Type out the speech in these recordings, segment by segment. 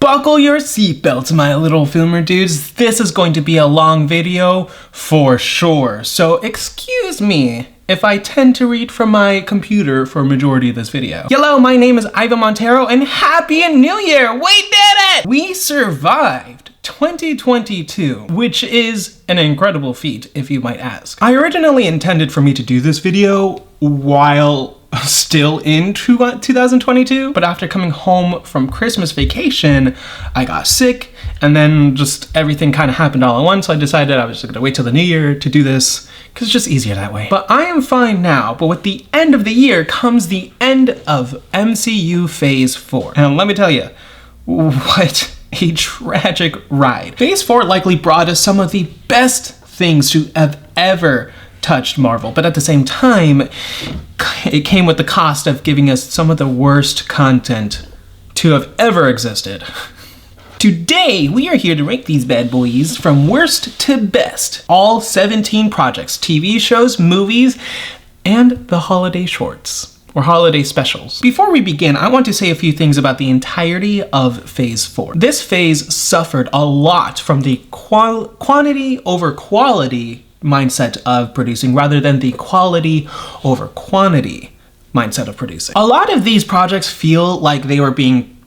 Buckle your seatbelts, my little filmer dudes. This is going to be a long video for sure. So excuse me if I tend to read from my computer for a majority of this video. Hello, my name is Ivan Montero and Happy New Year! We did it! We survived 2022, which is an incredible feat, if you might ask. I originally intended for me to do this video while still in 2022, but after coming home from Christmas vacation, I got sick, and then just everything kind of happened all at once, so I decided I was just gonna wait till the new year to do this, because it's just easier that way. But I am fine now, but with the end of the year comes the end of MCU Phase 4. And let me tell you, what a tragic ride. Phase 4 likely brought us some of the best things to have ever touched Marvel, but at the same time, it came with the cost of giving us some of the worst content to have ever existed. Today, we are here to rank these bad boys from worst to best. All 17 projects, TV shows, movies, and the holiday shorts, or holiday specials. Before we begin, I want to say a few things about the entirety of Phase 4. This phase suffered a lot from the quantity over quality mindset of producing rather than the quality over quantity mindset of producing. A lot of these projects feel like they were being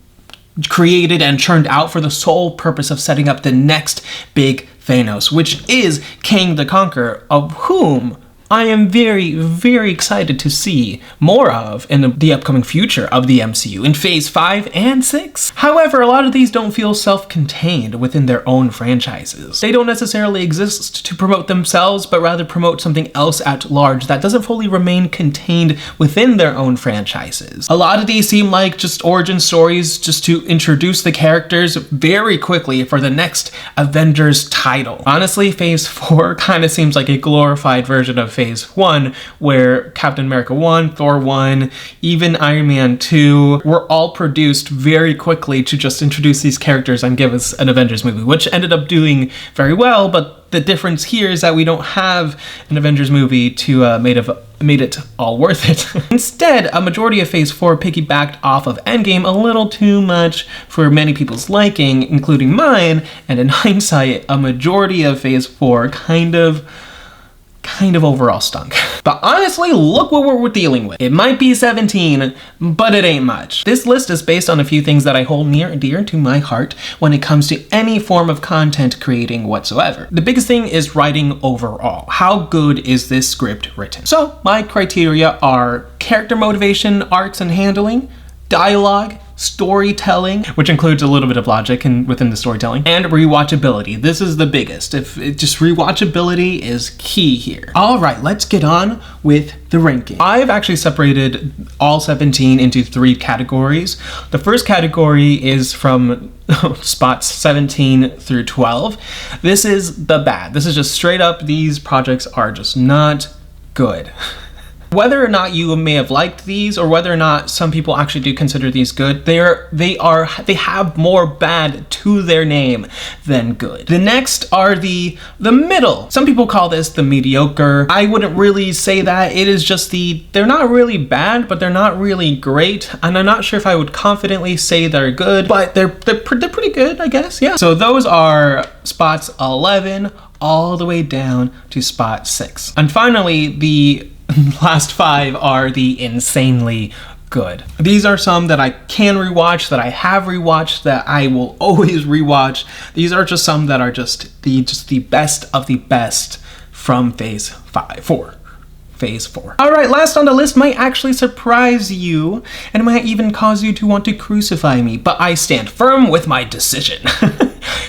created and churned out for the sole purpose of setting up the next big Thanos, which is King the Conqueror, of whom I am very, very excited to see more of in the upcoming future of the MCU in Phase 5 and 6. However, a lot of these don't feel self-contained within their own franchises. They don't necessarily exist to promote themselves, but rather promote something else at large that doesn't fully remain contained within their own franchises. A lot of these seem like just origin stories just to introduce the characters very quickly for the next Avengers title. Honestly, Phase 4 kind of seems like a glorified version of Phase 1, where Captain America 1, Thor 1, even Iron Man 2 were all produced very quickly to just introduce these characters and give us an Avengers movie, which ended up doing very well, but the difference here is that we don't have an Avengers movie to made it all worth it. Instead, a majority of Phase 4 piggybacked off of Endgame a little too much for many people's liking, including mine, and in hindsight, a majority of Phase 4 kind of overall stunk. But honestly, look what we're dealing with. It might be 17, but it ain't much. This list is based on a few things that I hold near and dear to my heart when it comes to any form of content creating whatsoever. The biggest thing is writing overall. How good is this script written? So my criteria are character motivation, arcs and handling, dialogue, storytelling, which includes a little bit of logic within the storytelling, and rewatchability. This is the biggest. Just rewatchability is key here. All right, let's get on with the ranking. I've actually separated all 17 into 3 categories. The first category is from spots 17 through 12. This is the bad. This is just straight up, these projects are just not good. Whether or not you may have liked these, or whether or not some people actually do consider these good, they have more bad to their name than good. The next are the middle. Some people call this the mediocre. I wouldn't really say that. It is just they're not really bad, but they're not really great. And I'm not sure if I would confidently say they're good, but they're pretty good, I guess. Yeah. So those are spots 11 all the way down to spot 6. And finally, the last 5 are the insanely good. These are some that I can rewatch, that I have rewatched, that I will always rewatch. These are just some that are just the best of the best from Phase 4. Phase 4. All right, last on the list might actually surprise you and might even cause you to want to crucify me, but I stand firm with my decision.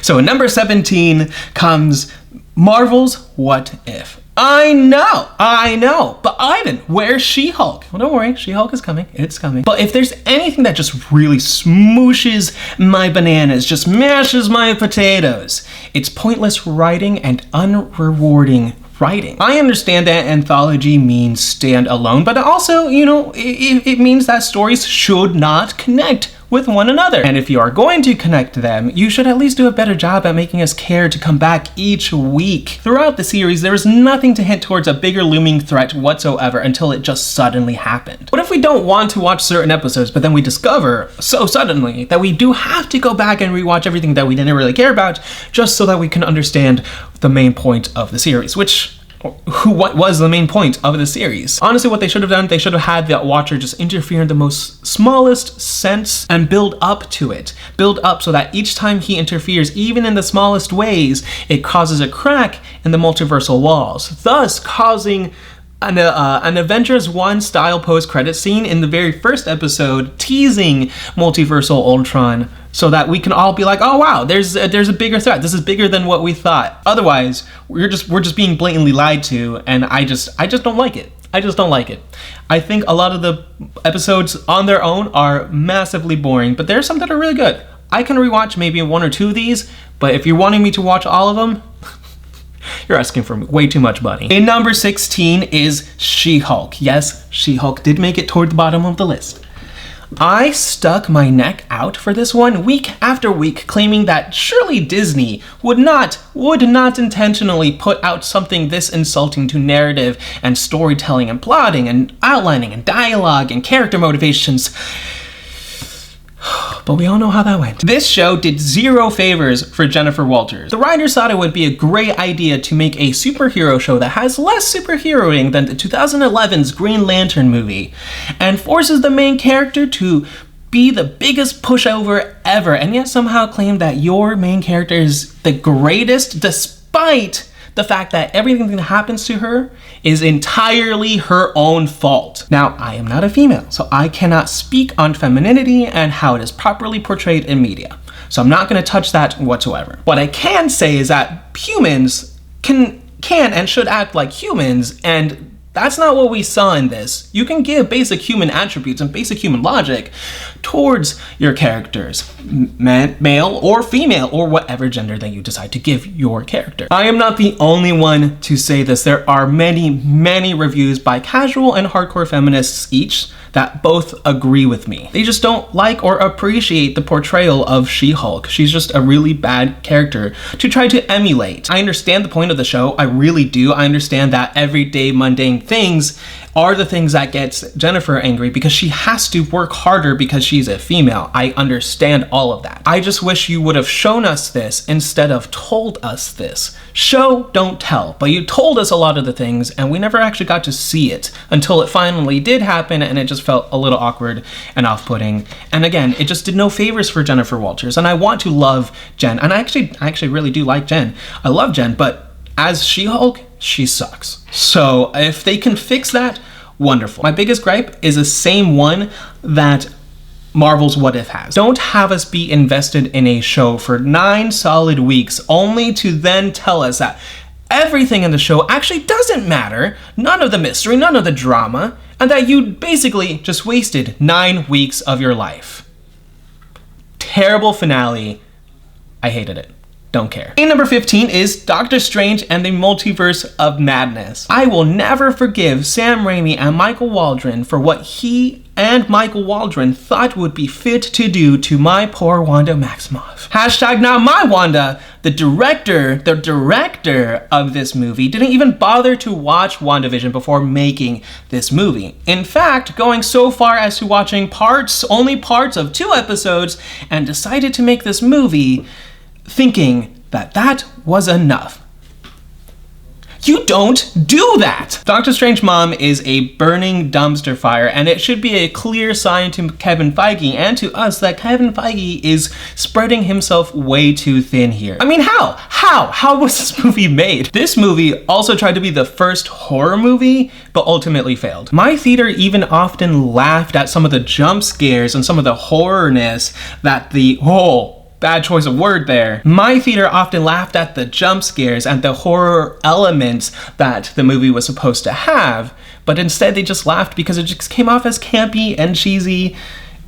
So at number 17 comes Marvel's What If. I know, but Ivan, where's She-Hulk? Well, don't worry, She-Hulk is coming, it's coming. But if there's anything that just really smooshes my bananas, just mashes my potatoes, it's pointless writing and unrewarding writing. I understand that anthology means stand alone, but also, you know, it means that stories should not connect with one another. And if you are going to connect them, you should at least do a better job at making us care to come back each week. Throughout the series, there is nothing to hint towards a bigger looming threat whatsoever until it just suddenly happened. What if we don't want to watch certain episodes, but then we discover so suddenly that we do have to go back and rewatch everything that we didn't really care about just so that we can understand the main point of the series, what was the main point of the series? Honestly, what they should have done, they should have had the watcher just interfere in the most smallest sense and build up to it. Build up so that each time he interferes, even in the smallest ways, it causes a crack in the multiversal walls, thus causing an Avengers 1 style post-credit scene in the very first episode, teasing multiversal Ultron, so that we can all be like, oh wow, there's a bigger threat. This is bigger than what we thought. Otherwise, we're just being blatantly lied to, and I just don't like it. I just don't like it. I think a lot of the episodes on their own are massively boring, but there's some that are really good. I can rewatch maybe one or two of these, but if you're wanting me to watch all of them, you're asking for way too much, buddy. In number 16 is She-Hulk. Yes, She-Hulk did make it toward the bottom of the list. I stuck my neck out for this one week after week, claiming that surely Disney would not intentionally put out something this insulting to narrative and storytelling and plotting and outlining and dialogue and character motivations. But we all know how that went. This show did zero favors for Jennifer Walters. The writers thought it would be a great idea to make a superhero show that has less superheroing than the 2011's Green Lantern movie, and forces the main character to be the biggest pushover ever, and yet somehow claim that your main character is the greatest despite the fact that everything that happens to her is entirely her own fault. Now, I am not a female, so I cannot speak on femininity and how it is properly portrayed in media. So I'm not gonna touch that whatsoever. What I can say is that humans can and should act like humans, and that's not what we saw in this. You can give basic human attributes and basic human logic towards your characters, male or female, or whatever gender that you decide to give your character. I am not the only one to say this. There are many reviews by casual and hardcore feminists each that both agree with me. They just don't like or appreciate the portrayal of She-Hulk. She's just a really bad character to try to emulate. I understand the point of the show, I really do. I understand that everyday mundane things are the things that gets Jennifer angry because she has to work harder because she's a female. I understand all of that. I just wish you would have shown us this instead of told us this. Show, don't tell, but you told us a lot of the things and we never actually got to see it until it finally did happen, and it just felt a little awkward and off-putting. And again, it just did no favors for Jennifer Walters, and I want to love Jen, and I actually really do like Jen. I love Jen, but as She-Hulk, she sucks. So if they can fix that, wonderful. My biggest gripe is the same one that Marvel's What If has. Don't have us be invested in a show for 9 solid weeks only to then tell us that everything in the show actually doesn't matter, none of the mystery, none of the drama, and that you basically just wasted 9 weeks of your life. Terrible finale. I hated it. Don't care. In number 15 is Doctor Strange and the Multiverse of Madness. I will never forgive Sam Raimi and Michael Waldron for what he and Michael Waldron thought would be fit to do to my poor Wanda Maximoff. Hashtag not my Wanda. The director of this movie didn't even bother to watch WandaVision before making this movie. In fact, going so far as to watching only parts of 2 episodes, and decided to make this movie thinking that that was enough. You don't do that! Doctor Strange Mom is a burning dumpster fire, and it should be a clear sign to Kevin Feige and to us that Kevin Feige is spreading himself way too thin here. I mean, how? How was this movie made? This movie also tried to be the first horror movie, but ultimately failed. My theater even often laughed at some of the jump scares and some of the horrorness that bad choice of word there. My theater often laughed at the jump scares and the horror elements that the movie was supposed to have, but instead they just laughed because it just came off as campy and cheesy.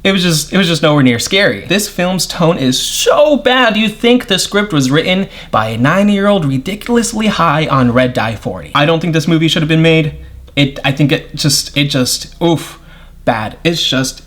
It was just nowhere near scary. This film's tone is so bad you'd think the script was written by a 9-year-old ridiculously high on red dye 40. I don't think this movie should have been made. I think it just oof. bad. It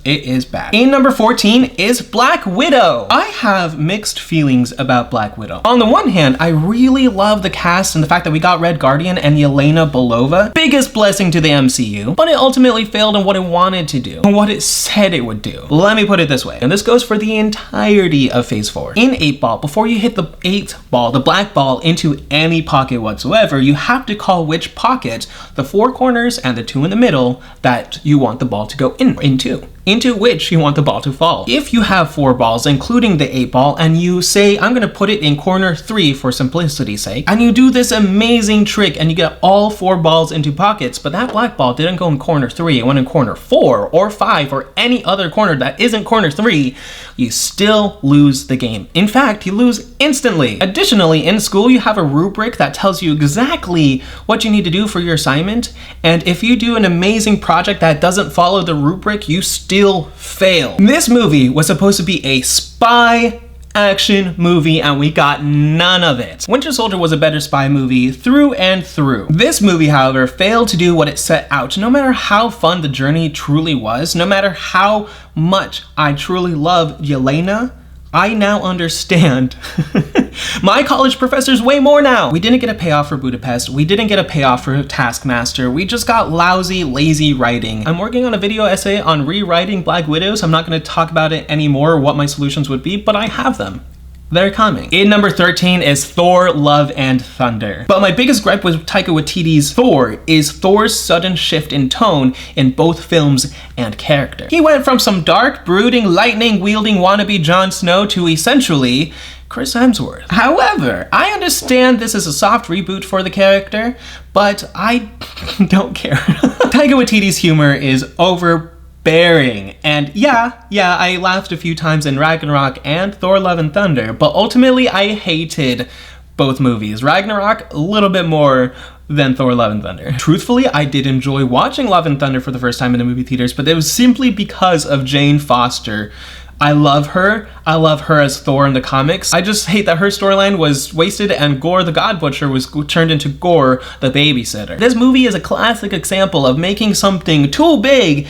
is bad. In number 14 is Black Widow. I have mixed feelings about Black Widow. On the one hand, I really love the cast and the fact that we got Red Guardian and Yelena Belova. Biggest blessing to the MCU, but it ultimately failed in what it wanted to do, and what it said it would do. Let me put it this way, and this goes for the entirety of Phase 4. In 8-ball, before you hit the 8 ball, the black ball, into any pocket whatsoever, you have to call which pocket, the 4 corners and the 2 in the middle, that you want the ball to go into which you want the ball to fall. If you have 4 balls, including the 8 ball, and you say, I'm gonna put it in corner 3 for simplicity's sake, and you do this amazing trick and you get all 4 balls into pockets, but that black ball didn't go in corner 3, it went in corner 4 or 5 or any other corner that isn't corner 3, you still lose the game. In fact, you lose instantly. Additionally, in school, you have a rubric that tells you exactly what you need to do for your assignment, and if you do an amazing project that doesn't follow the rubric, you still fail. This movie was supposed to be a spy action movie, and we got none of it. Winter Soldier was a better spy movie through and through. This movie, however, failed to do what it set out. No matter how fun the journey truly was, no matter how much I truly love Yelena, I now understand my college professors way more now. We didn't get a payoff for Budapest. We didn't get a payoff for Taskmaster. We just got lousy, lazy writing. I'm working on a video essay on rewriting Black Widow, so I'm not going to talk about it anymore or what my solutions would be, but I have them. They're coming. In number 13 is Thor: Love and Thunder. But my biggest gripe with Taika Waititi's Thor is Thor's sudden shift in tone in both films and character. He went from some dark, brooding, lightning-wielding wannabe Jon Snow to essentially Chris Hemsworth. However, I understand this is a soft reboot for the character, but I don't care. Taika Waititi's humor is overbearing. And yeah, I laughed a few times in Ragnarok and Thor: Love and Thunder, but ultimately I hated both movies. Ragnarok a little bit more than Thor: Love and Thunder. Truthfully, I did enjoy watching Love and Thunder for the first time in the movie theaters, but it was simply because of Jane Foster. I love her. I love her as Thor in the comics. I just hate that her storyline was wasted and Gore the God Butcher was turned into Gore the babysitter. This movie is a classic example of making something too big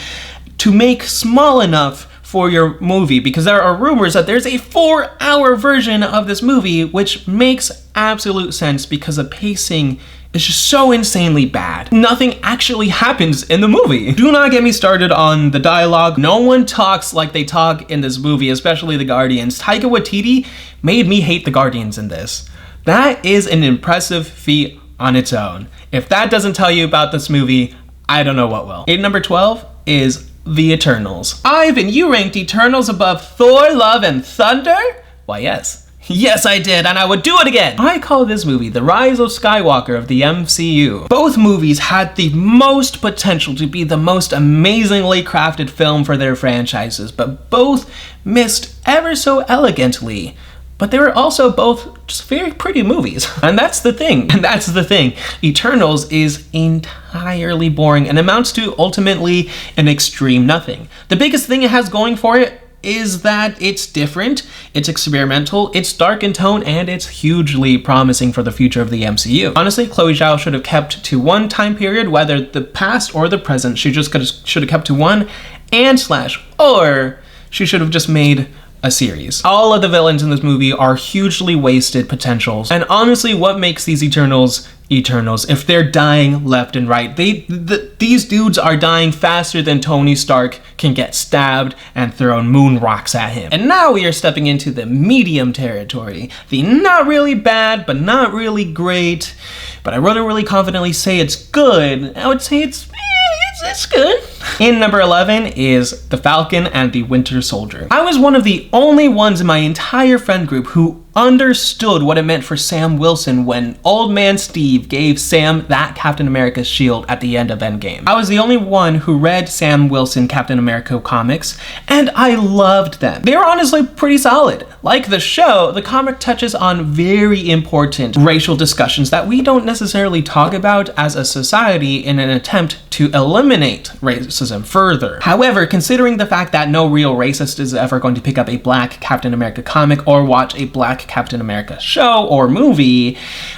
to make small enough for your movie, because there are rumors that there's a 4-hour version of this movie, which makes absolute sense because the pacing is just so insanely bad. Nothing actually happens in the movie. Do not get me started on the dialogue. No one talks like they talk in this movie, especially the Guardians. Taika Waititi made me hate the Guardians in this. That is an impressive feat on its own. If that doesn't tell you about this movie, I don't know what will. In number 12 is The Eternals. Ivan, you ranked Eternals above Thor: Love and Thunder? Why, yes. Yes, I did, and I would do it again! I call this movie the Rise of Skywalker of the MCU. Both movies had the most potential to be the most amazingly crafted film for their franchises, but both missed ever so elegantly. But they were also both just very pretty movies. And that's the thing. Eternals is entirely boring and amounts to ultimately an extreme nothing. The biggest thing it has going for it is that it's different, it's experimental, it's dark in tone, and it's hugely promising for the future of the MCU. Honestly, Chloe Zhao should have kept to one time period, whether the past or the present. She just should have kept to one or she should have just made a series. All of the villains in this movie are hugely wasted potentials, and honestly, what makes these Eternals if they're dying left and right? These dudes are dying faster than Tony Stark can get stabbed and thrown moon rocks at him. And now we are stepping into the medium territory. The not really bad, but not really great, but I wouldn't really confidently say it's good. I would say it's good. In number 11 is The Falcon and the Winter Soldier. I was one of the only ones in my entire friend group who understood what it meant for Sam Wilson when Old Man Steve gave Sam that Captain America shield at the end of Endgame. I was the only one who read Sam Wilson Captain America comics, and I loved them. They were honestly pretty solid. Like the show, the comic touches on very important racial discussions that we don't necessarily talk about as a society in an attempt to eliminate racism further. However, considering the fact that no real racist is ever going to pick up a Black Captain America comic or watch a Black Captain America show or movie,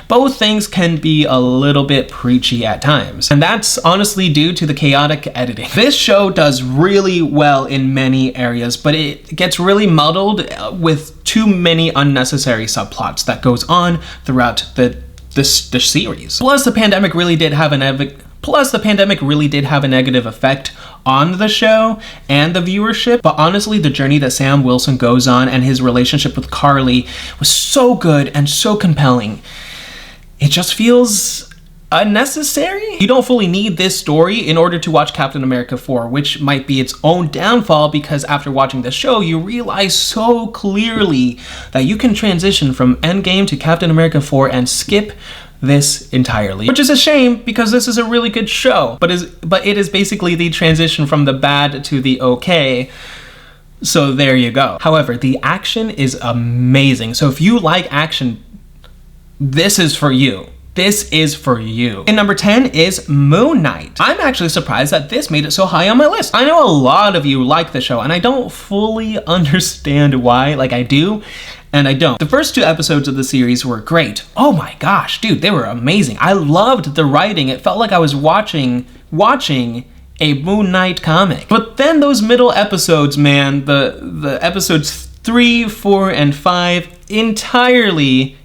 both things can be a little bit preachy at times. And that's honestly due to the chaotic editing. This show does really well in many areas, but it gets really muddled with too many unnecessary subplots that goes on throughout the series. Plus, the pandemic really did have a negative effect on the show and the viewership, but honestly, the journey that Sam Wilson goes on and his relationship with Carly was so good and so compelling. It just feels unnecessary. You don't fully need this story in order to watch Captain America 4, which might be its own downfall, because after watching the show, you realize so clearly that you can transition from Endgame to Captain America 4 and skip this entirely, which is a shame because this is a really good show, but it is basically the transition from the bad to the okay. So there you go. However, the action is amazing. So if you like action, this is for you. This is for you. And number 10 is Moon Knight. I'm actually surprised that this made it so high on my list. I know a lot of you like the show, and I don't fully understand why. Like, I do, and I don't. The first 2 episodes of the series were great. Oh my gosh, dude, they were amazing. I loved the writing. It felt like I was watching a Moon Knight comic. But then those middle episodes, man, the episodes 3, 4, and 5, entirely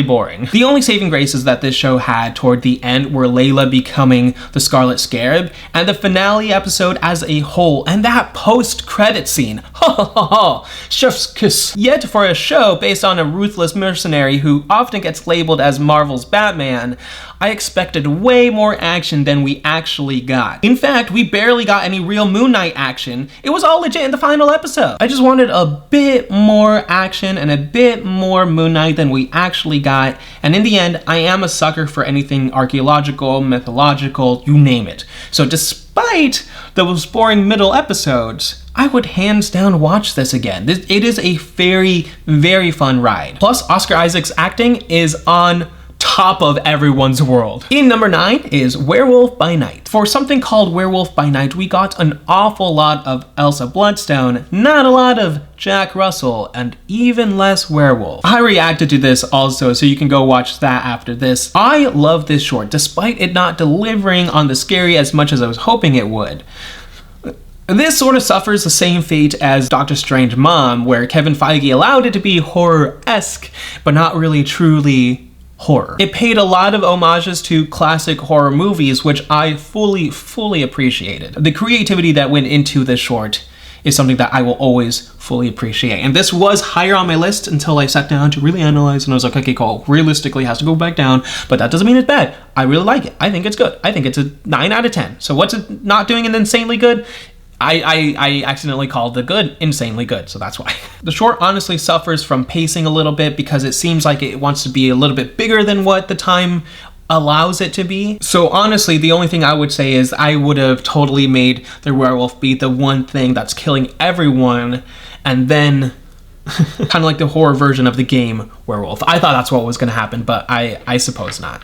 boring. The only saving graces that this show had toward the end were Layla becoming the Scarlet Scarab and the finale episode as a whole, and that post-credit scene. Ha ha ha ha, chef's kiss. Yet for a show based on a ruthless mercenary who often gets labeled as Marvel's Batman, I expected way more action than we actually got. In fact, we barely got any real Moon Knight action. It was all legit in the final episode. I just wanted a bit more action and a bit more Moon Knight than we actually got, and in the end, I am a sucker for anything archaeological, mythological, you name it. So despite those boring middle episodes, I would hands down watch this again. It is a very, very fun ride. Plus, Oscar Isaac's acting is on top of everyone's world. In number 9 is Werewolf by Night. For something called Werewolf by Night, we got an awful lot of Elsa Bloodstone, not a lot of Jack Russell, and even less werewolf. I reacted to this also, so you can go watch that after this. I love this short, despite it not delivering on the scary as much as I was hoping it would. This sort of suffers the same fate as Doctor Strange Mom, where Kevin Feige allowed it to be horror-esque, but not really truly horror. It paid a lot of homages to classic horror movies, which I fully appreciated. The creativity that went into this short is something that I will always fully appreciate. And this was higher on my list until I sat down to really analyze, and I was like, okay, cool, realistically it has to go back down, but that doesn't mean it's bad. I really like it. I think it's good. I think it's a 9 out of 10. So what's it not doing an insanely good? I accidentally called the good insanely good, so that's why. The short honestly suffers from pacing a little bit because it seems like it wants to be a little bit bigger than what the time allows it to be. So honestly, the only thing I would say is I would have totally made the werewolf be the one thing that's killing everyone, and then kind of like the horror version of the game Werewolf. I thought that's what was going to happen, but I suppose not.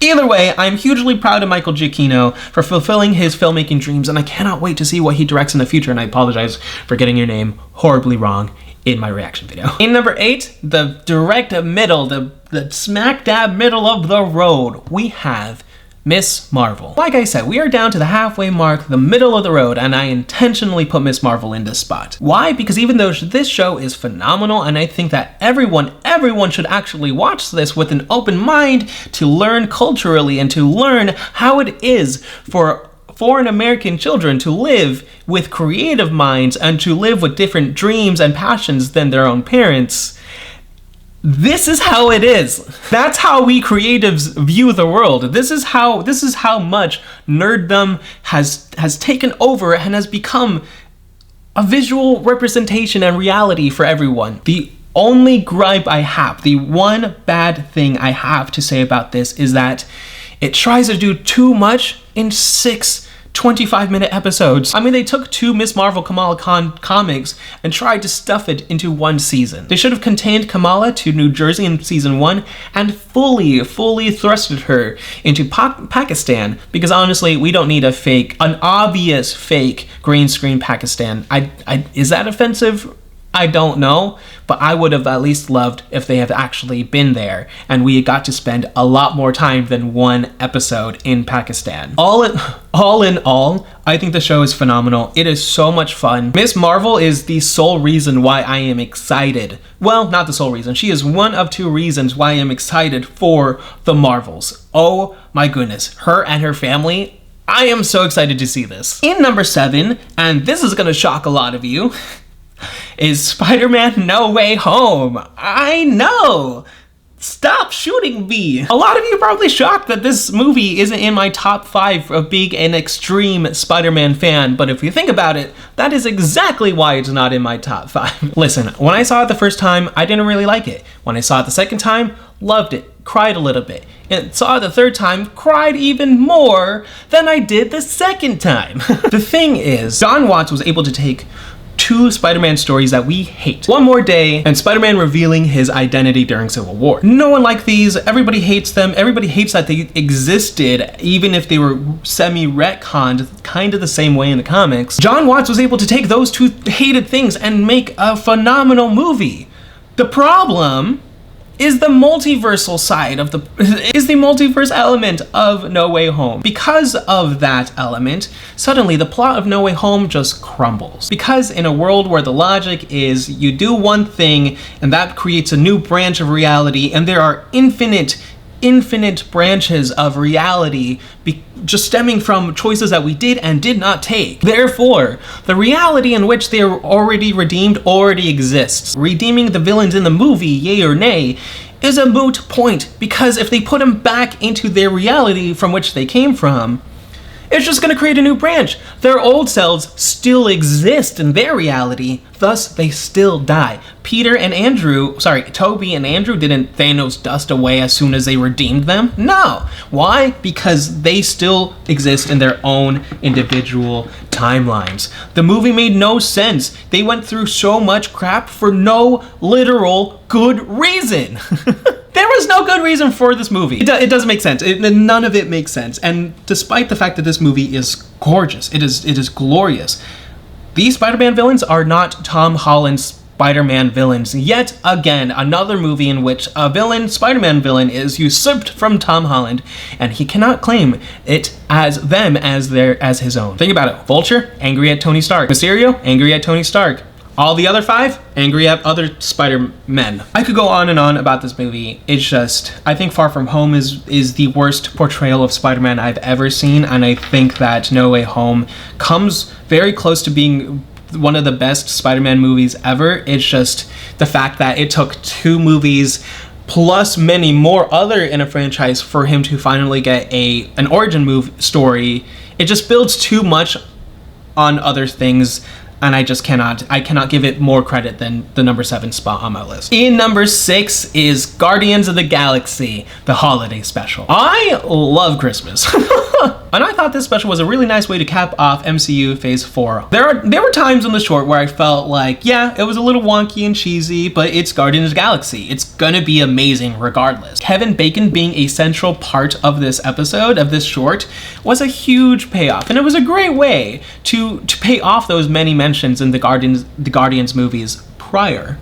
Either way, I'm hugely proud of Michael Giacchino for fulfilling his filmmaking dreams, and I cannot wait to see what he directs in the future, and I apologize for getting your name horribly wrong in my reaction video. In number 8, the direct middle, the smack dab middle of the road, we have Miss Marvel. Like I said, we are down to the halfway mark, the middle of the road, and I intentionally put Miss Marvel in this spot. Why? Because even though this show is phenomenal, and I think that everyone should actually watch this with an open mind to learn culturally and to learn how it is for foreign American children to live with creative minds and to live with different dreams and passions than their own parents. This is how it is. That's how we creatives view the world. This is how much nerddom has taken over and has become a visual representation and reality for everyone. The only gripe I have, the one bad thing I have to say about this is that it tries to do too much in 6 25-minute episodes. I mean, they took 2 Miss Marvel Kamala Khan comics and tried to stuff it into 1 season. They should have contained Kamala to New Jersey in season 1 and fully thrusted her into Pakistan, because honestly, we don't need an obvious fake green screen Pakistan. Is that offensive? I don't know, but I would have at least loved if they have actually been there and we got to spend a lot more time than 1 episode in Pakistan. All in all, I think the show is phenomenal. It is so much fun. Miss Marvel is the sole reason why I am excited. Well, not the sole reason. She is one of 2 reasons why I am excited for the Marvels. Oh my goodness, her and her family. I am so excited to see this. In number 7, and this is gonna shock a lot of you, is Spider-Man No Way Home. I know! Stop shooting me! A lot of you are probably shocked that this movie isn't in my top 5 of being an extreme Spider-Man fan, but if you think about it, that is exactly why it's not in my top 5. Listen, when I saw it the first time, I didn't really like it. When I saw it the second time, loved it, cried a little bit. And saw it the third time, cried even more than I did the second time. The thing is, Jon Watts was able to take 2 Spider-Man stories that we hate. One More Day and Spider-Man revealing his identity during Civil War. No one liked these, everybody hates them, everybody hates that they existed, even if they were semi-retconned kind of the same way in the comics. Jon Watts was able to take those 2 hated things and make a phenomenal movie. The problem is the multiverse element of No Way Home. Because of that element, suddenly the plot of No Way Home just crumbles. Because in a world where the logic is you do one thing and that creates a new branch of reality, and there are infinite branches of reality just stemming from choices that we did and did not take. Therefore, the reality in which they are already redeemed already exists. Redeeming the villains in the movie, yay or nay, is a moot point, because if they put them back into their reality from which they came from, it's just going to create a new branch. Their old selves still exist in their reality, thus they still die. Toby and Andrew didn't Thanos dust away as soon as they redeemed them. No. Why? Because they still exist in their own individual timelines. The movie made no sense. They went through so much crap for no literal good reason. There was no good reason for this movie. It doesn't make sense. None of it makes sense. And despite the fact that this movie is gorgeous, it is glorious, these Spider-Man villains are not Tom Holland's Spider-Man villains. Yet again, another movie in which a Spider-Man villain is usurped from Tom Holland, and he cannot claim it as his own. Think about it. Vulture, angry at Tony Stark. Mysterio, angry at Tony Stark. All the other 5, angry at other Spider-Men. I could go on and on about this movie. It's just, I think Far From Home is the worst portrayal of Spider-Man I've ever seen, and I think that No Way Home comes very close to being one of the best Spider-Man movies ever. It's just the fact that it took 2 movies plus many more other in a franchise for him to finally get an origin story. It just builds too much on other things, and I cannot give it more credit than the number 7 spot on my list. In number 6 is Guardians of the Galaxy, the holiday special. I love Christmas. And I thought this special was a really nice way to cap off MCU Phase 4. There were times in the short where I felt like, yeah, it was a little wonky and cheesy, but it's Guardians of the Galaxy. It's gonna be amazing regardless. Kevin Bacon being a central part of this episode, of this short, was a huge payoff. And it was a great way to pay off those many mentions in the Guardians movies prior.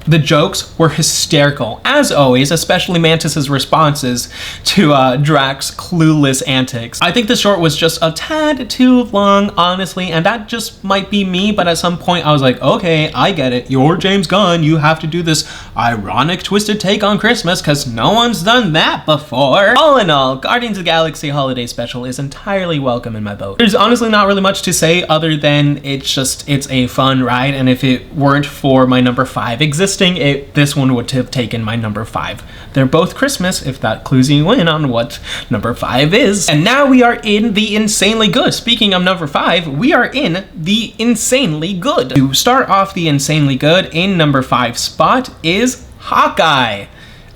The jokes were hysterical, as always, especially Mantis's responses to Drax's clueless antics. I think the short was just a tad too long, honestly, and that just might be me, but at some point I was like, okay, I get it. You're James Gunn, you have to do this ironic, twisted take on Christmas, because no one's done that before. All in all, Guardians of the Galaxy Holiday Special is entirely welcome in my boat. There's honestly not really much to say other than it's a fun ride, and if it weren't for my number 5 existing, this one would have taken my number 5. They're both Christmas, if that clues you in on what number 5 is. And now we are in the insanely good. Speaking of number 5, we are in the insanely good. To start off the insanely good, in number 5 spot is Hawkeye.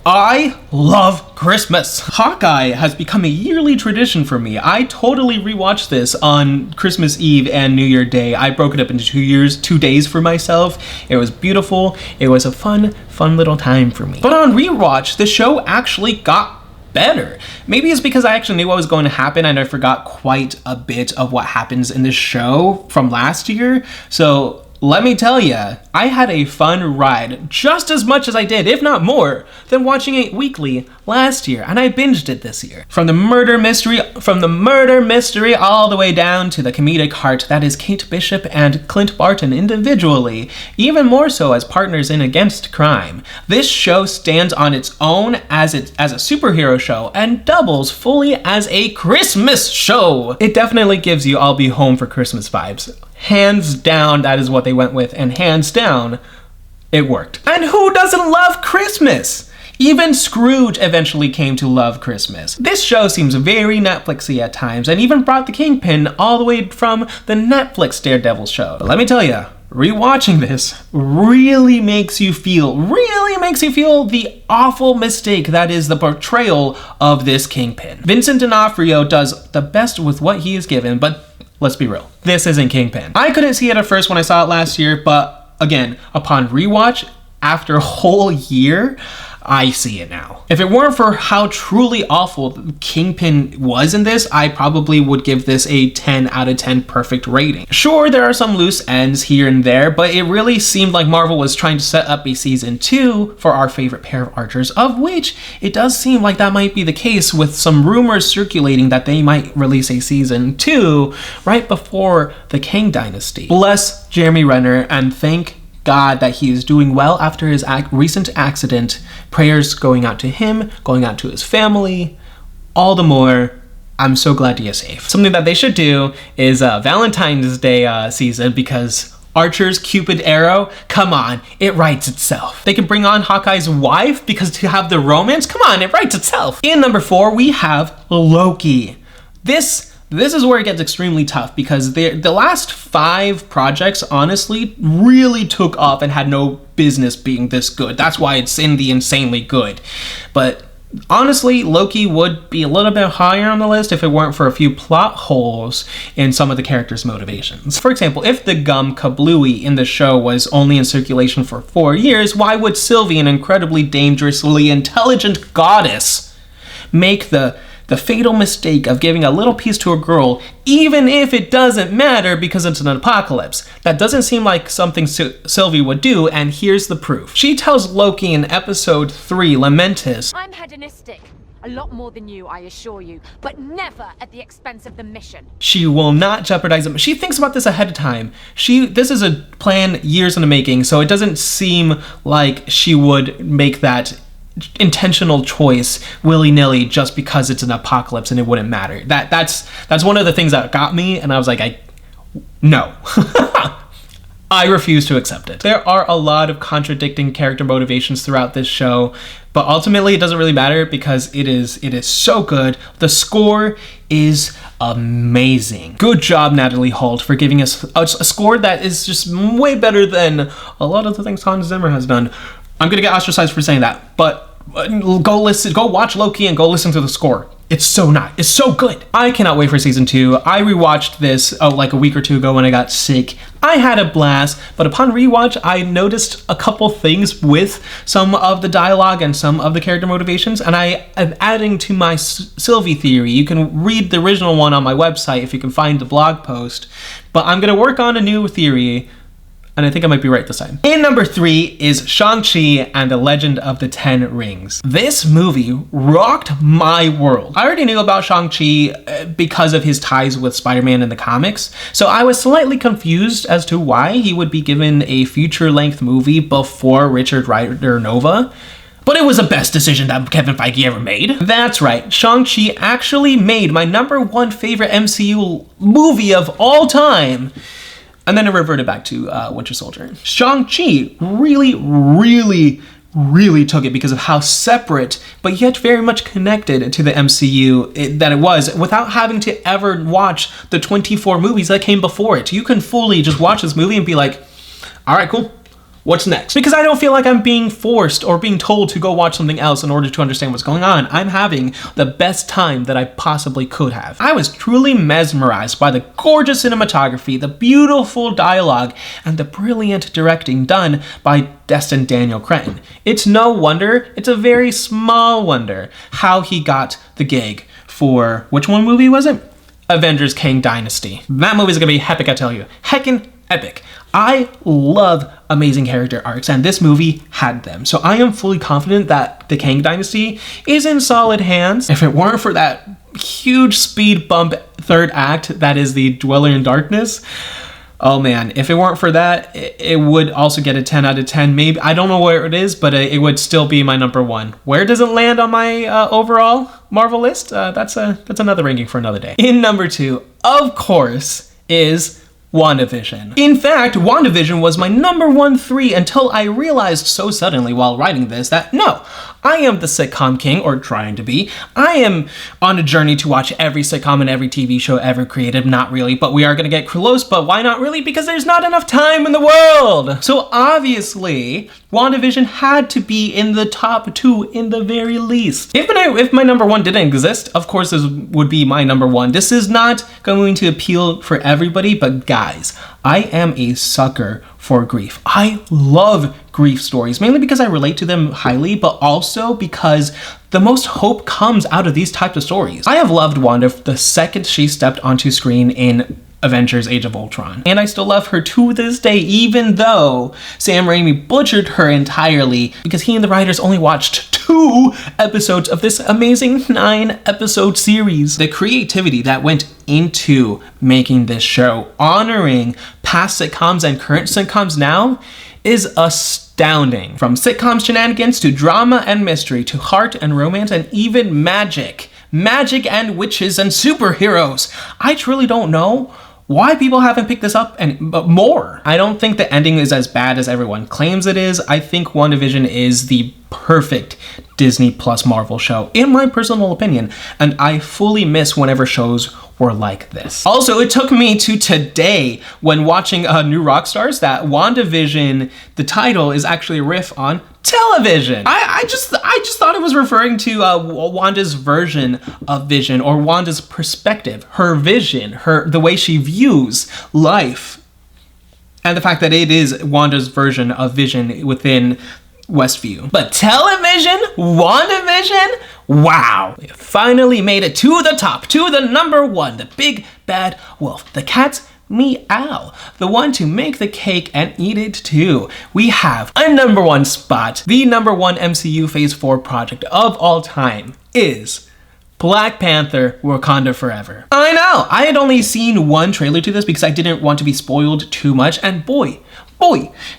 I love Christmas. Hawkeye has become a yearly tradition for me. I totally rewatched this on Christmas Eve and New Year Day. I broke it up into 2 days for myself. It was beautiful. It was a fun little time for me. But on rewatch, the show actually got better. Maybe it's because I actually knew what was going to happen and I forgot quite a bit of what happens in this show from last year. So let me tell ya, I had a fun ride just as much as I did, if not more, than watching it weekly last year, and I binged it this year. From the murder mystery all the way down to the comedic heart that is Kate Bishop and Clint Barton individually, even more so as partners in Against Crime. This show stands on its own as a superhero show and doubles fully as a Christmas show. It definitely gives you I'll be home for Christmas vibes. Hands down, that is what they went with, and hands down, it worked. And who doesn't love Christmas? Even Scrooge eventually came to love Christmas. This show seems very Netflixy at times, and even brought the Kingpin all the way from the Netflix Daredevil show. But let me tell you, rewatching this really makes you feel the awful mistake that is the portrayal of this Kingpin. Vincent D'Onofrio does the best with what he is given, but let's be real, this isn't Kingpin. I couldn't see it at first when I saw it last year, but again, upon rewatch, after a whole year, I see it now. If it weren't for how truly awful Kingpin was in this, I probably would give this a 10 out of 10 perfect rating. Sure, there are some loose ends here and there, but it really seemed like Marvel was trying to set up a season 2 for our favorite pair of archers, of which it does seem like that might be the case, with some rumors circulating that they might release a season 2 right before the Kang Dynasty. Bless Jeremy Renner, and thank God that he is doing well after his recent accident. Prayers going out to him, going out to his family. All the more, I'm so glad he is safe. Something that they should do is Valentine's Day season, because Archer's Cupid arrow, come on, it writes itself. They can bring on Hawkeye's wife, because to have the romance, come on, it writes itself. In number 4, we have Loki. This is where it gets extremely tough, because the last 5 projects honestly really took off and had no business being this good. That's why it's in the insanely good. But honestly, Loki would be a little bit higher on the list if it weren't for a few plot holes in some of the characters' motivations. For example, if the gum kablooey in the show was only in circulation for 4 years, why would Sylvie, an incredibly dangerously intelligent goddess, make the fatal mistake of giving a little piece to a girl, even if it doesn't matter because it's an apocalypse? That doesn't seem like something Sylvie would do, and here's the proof. She tells Loki in episode 3, Lamentis, I'm hedonistic. A lot more than you, I assure you, but never at the expense of the mission. She will not jeopardize them. She thinks about this ahead of time. This is a plan years in the making, so it doesn't seem like she would make that intentional choice willy-nilly just because it's an apocalypse and it wouldn't matter. That's one of the things that got me, and I was like, no. I refuse to accept it. There are a lot of contradicting character motivations throughout this show, but ultimately it doesn't really matter because it is so good. The score is amazing. Good job, Natalie Holt, for giving us a score that is just way better than a lot of the things Hans Zimmer has done. I'm gonna get ostracized for saying that, but go watch Loki and go listen to the score. It's so good. I cannot wait for season 2. I rewatched this like a week or 2 ago when I got sick. I had a blast, but upon rewatch, I noticed a couple things with some of the dialogue and some of the character motivations, and I am adding to my Sylvie theory. You can read the original one on my website if you can find the blog post, but I'm gonna work on a new theory, and I think I might be right this time. In number 3 is Shang-Chi and the Legend of the Ten Rings. This movie rocked my world. I already knew about Shang-Chi because of his ties with Spider-Man in the comics, so I was slightly confused as to why he would be given a feature-length movie before Richard Rider Nova. But it was the best decision that Kevin Feige ever made. That's right, Shang-Chi actually made my number 1 favorite MCU movie of all time. And then it reverted back to Winter Soldier. Shang-Chi really took it because of how separate, but yet very much connected to the MCU that it was, without having to ever watch the 24 movies that came before it. You can fully just watch this movie and be like, all right, cool. What's next? Because I don't feel like I'm being forced or being told to go watch something else in order to understand what's going on. I'm having the best time that I possibly could have. I was truly mesmerized by the gorgeous cinematography, the beautiful dialogue, and the brilliant directing done by Destin Daniel Cretton. It's no wonder, it's a very small wonder, how he got the gig for, which one movie was it? Avengers Kang Dynasty. That movie's gonna be epic, I tell you. Heckin' epic. I love amazing character arcs, and this movie had them. So I am fully confident that the Kang Dynasty is in solid hands. If it weren't for that huge speed bump third act that is the Dweller in Darkness, oh man, if it weren't for that, it would also get a 10 out of 10. Maybe, I don't know where it is, but it would still be my number one. Where does it land on my overall Marvel list? That's another ranking for another day. In number 2, of course, is WandaVision. In fact, WandaVision was my number 1-3 until I realized so suddenly while writing this that no, I am the sitcom king, or trying to be. I am on a journey to watch every sitcom and every TV show ever created. Not really, but we are gonna get close, but why not really? Because there's not enough time in the world. So obviously, WandaVision had to be in the top 2 in the very least. If my number 1 didn't exist, of course this would be my number 1. This is not going to appeal for everybody, but guys, I am a sucker for grief. I love grief stories, mainly because I relate to them highly, but also because the most hope comes out of these types of stories. I have loved Wanda the second she stepped onto screen in Avengers Age of Ultron. And I still love her to this day, even though Sam Raimi butchered her entirely because he and the writers only watched 2 episodes of this amazing 9-episode series. The creativity that went into making this show, honoring past sitcoms and current sitcoms now, is astounding. From sitcom shenanigans to drama and mystery to heart and romance and even magic. Magic and witches and superheroes. I truly don't know why people haven't picked this up and more. I don't think the ending is as bad as everyone claims it is. I think WandaVision is the perfect Disney Plus Marvel show, in my personal opinion, and I fully miss whenever shows were like this. Also, it took me to today when watching New Rockstars that WandaVision, the title is actually a riff on television. I just thought it was referring to Wanda's version of Vision, or Wanda's perspective, her vision, the way she views life, and the fact that it is Wanda's version of Vision within Westview. But television, WandaVision, wow. It finally made it to the top, to the number 1, the big bad wolf, the cat's meow, the one to make the cake and eat it too. We have a number 1 spot. The number 1 MCU Phase 4 project of all time is Black Panther Wakanda Forever. I know, I had only seen 1 trailer to this because I didn't want to be spoiled too much, and boy,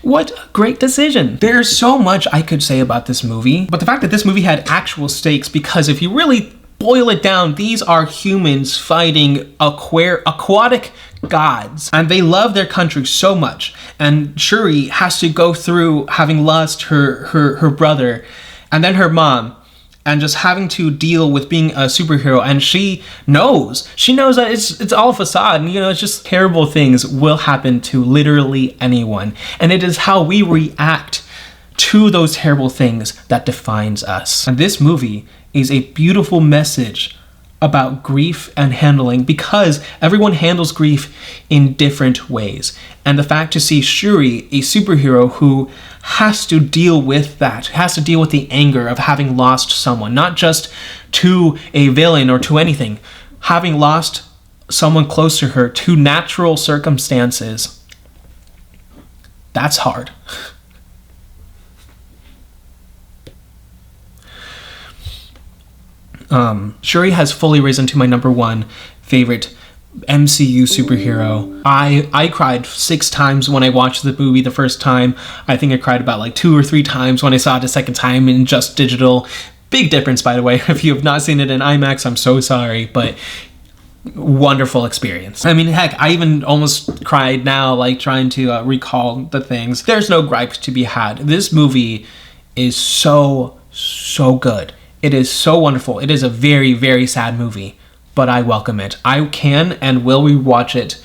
what a great decision. There's so much I could say about this movie, but the fact that this movie had actual stakes, because if you really boil it down, these are humans fighting aquatic gods, and they love their country so much, and Shuri has to go through having lost her brother and then her mom, and just having to deal with being a superhero, and she knows that it's all a facade, and it's just terrible things will happen to literally anyone, and it is how we react to those terrible things that defines us. And this movie is a beautiful message about grief and handling, because everyone handles grief in different ways. And the fact to see Shuri, a superhero who has to deal with that, has to deal with the anger of having lost someone, not just to a villain or to anything, having lost someone close to her to natural circumstances, that's hard. Shuri has fully risen to my number 1 favorite MCU superhero. I cried 6 times when I watched the movie the first time. I think I cried about like 2 or 3 times when I saw it a second time in just digital. Big difference, by the way. If you have not seen it in IMAX, I'm so sorry, but wonderful experience. I mean, heck, I even almost cried now, like trying to recall the things. There's no gripes to be had. This movie is so good. It is so wonderful. It is a very, very sad movie, but I welcome it. I can and will rewatch it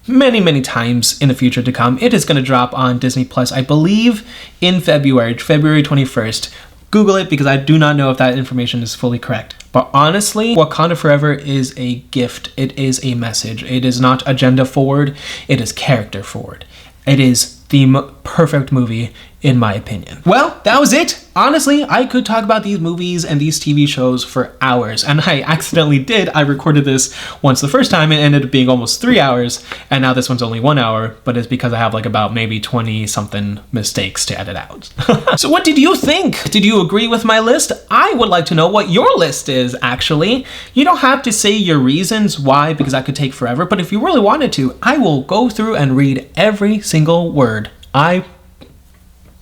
many times in the future to come. It is going to drop on Disney Plus, I believe, in February 21st. Google it because I do not know if that information is fully correct. But honestly, Wakanda Forever is a gift. It is a message. It is not agenda forward. It is character forward. It is the perfect movie, in my opinion. Well, that was it. Honestly, I could talk about these movies and these TV shows for hours, and I accidentally did. I recorded this once the first time and it ended up being almost 3 hours, and now this one's only 1 hour, but it's because I have like about maybe 20 something mistakes to edit out. So what did you think? Did you agree with my list? I would like to know what your list is, actually. You don't have to say your reasons why, because that could take forever, but if you really wanted to, I will go through and read every single word. I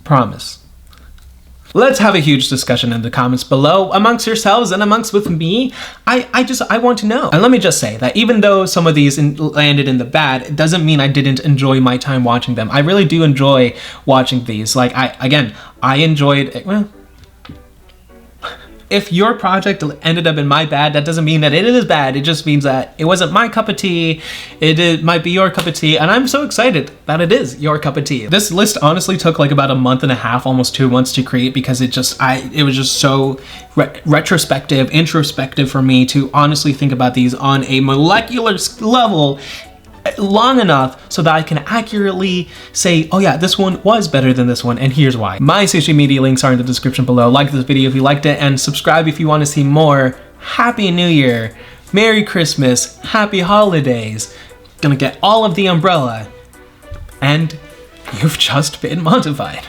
promise. Let's have a huge discussion in the comments below amongst yourselves and amongst with me. I want to know. And let me just say that even though some of these landed in the bad, it doesn't mean I didn't enjoy my time watching them. I really do enjoy watching these. Like, I enjoyed it. Well, if your project ended up in my bad, that doesn't mean that it is bad. It just means that it wasn't my cup of tea. It might be your cup of tea, and I'm so excited that it is your cup of tea. This list honestly took like about a month and a half, almost 2 months to create, because it was just so retrospective, introspective for me to honestly think about these on a molecular level long enough so that I can accurately say, oh yeah, this one was better than this one, and here's why. My social media links are in the description below. Like this video if you liked it, and subscribe if you want to see more. Happy New Year, Merry Christmas, Happy Holidays. Gonna get all of the umbrella, and you've just been Montified.